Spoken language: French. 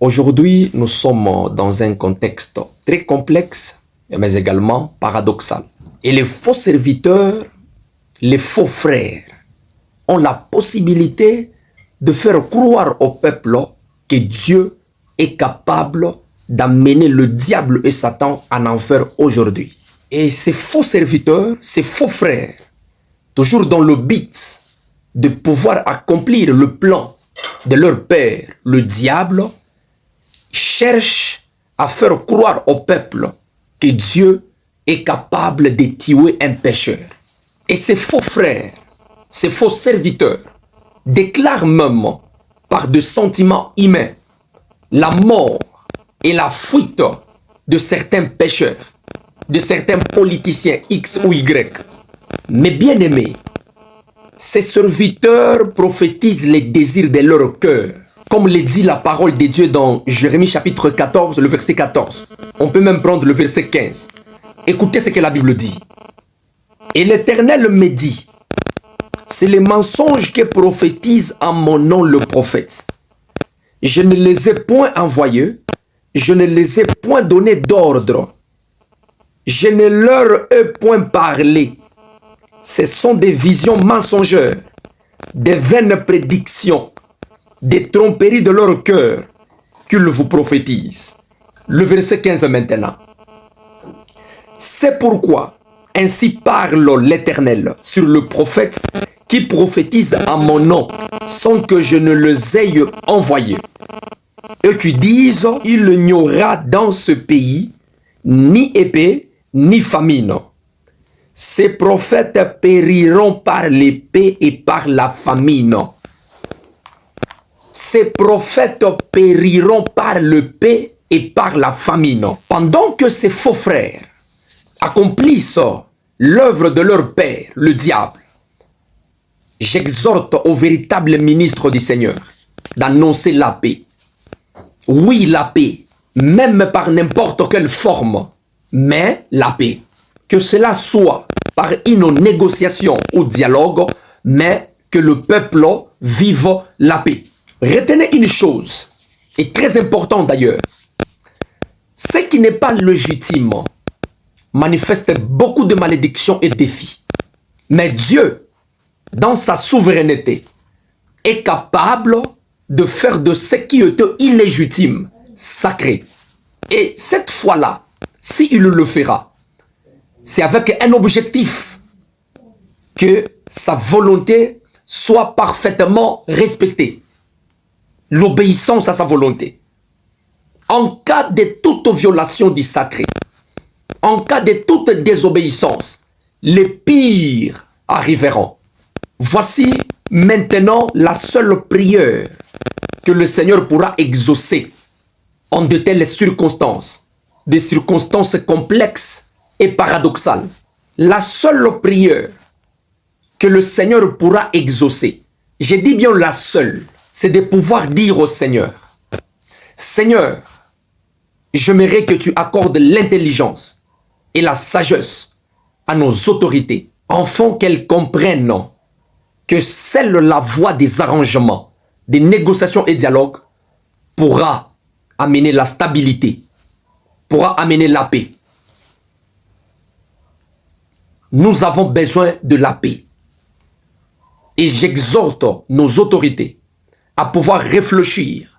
Aujourd'hui, nous sommes dans un contexte très complexe, mais également paradoxal. Et les faux serviteurs, les faux frères, ont la possibilité de faire croire au peuple que Dieu est capable d'amener le diable et Satan en enfer aujourd'hui. Et ces faux serviteurs, ces faux frères, toujours dans le but de pouvoir accomplir le plan de leur père, le diable, cherchent à faire croire au peuple que Dieu est capable de tuer un pécheur. Et ces faux frères, ces faux serviteurs, déclarent même par des sentiments humains la mort et la fuite de certains pécheurs, de certains politiciens X ou Y. Mais bien aimés, ces serviteurs prophétisent les désirs de leur cœur, comme le dit la parole de Dieu dans Jérémie chapitre 14, le verset 14. On peut même prendre le verset 15. Écoutez ce que la Bible dit. Et l'Éternel me dit, c'est les mensonges que prophétise en mon nom le prophète. Je ne les ai point envoyés, je ne les ai point donné d'ordre, je ne leur ai point parlé. Ce sont des visions mensongères, des vaines prédictions, des tromperies de leur cœur qu'ils vous prophétisent. Le verset 15 maintenant. C'est pourquoi ainsi parle l'Éternel sur le prophète qui prophétise en mon nom sans que je ne les aie envoyés. Eux qui disent, il n'y aura dans ce pays ni épée ni famine. Ces prophètes périront par l'épée et par la famine. Ces prophètes périront par l'épée et par la famine. Pendant que ces faux frères accomplissent l'œuvre de leur père, le diable, j'exhorte au véritable ministre du Seigneur d'annoncer la paix. Oui, la paix, même par n'importe quelle forme, mais la paix. Que cela soit par une négociation ou dialogue, mais que le peuple vive la paix. Retenez une chose, et très importante d'ailleurs, ce qui n'est pas légitime manifeste beaucoup de malédictions et défis. Mais Dieu, dans sa souveraineté, est capable de faire de ce qui était illégitime, sacré. Et cette fois-là, s'il le fera, c'est avec un objectif, que sa volonté soit parfaitement respectée. L'obéissance à sa volonté. En cas de toute violation du sacré, en cas de toute désobéissance, les pires arriveront. Voici maintenant la seule prière que le Seigneur pourra exaucer en de telles circonstances, des circonstances complexes et paradoxales. La seule prière que le Seigneur pourra exaucer, je dis bien la seule, c'est de pouvoir dire au Seigneur, Seigneur, j'aimerais que tu accordes l'intelligence et la sagesse à nos autorités, afin qu'elles comprennent que seule la voie des arrangements, des négociations et dialogues pourra amener la stabilité, pourra amener la paix. Nous avons besoin de la paix. Et j'exhorte nos autorités à pouvoir réfléchir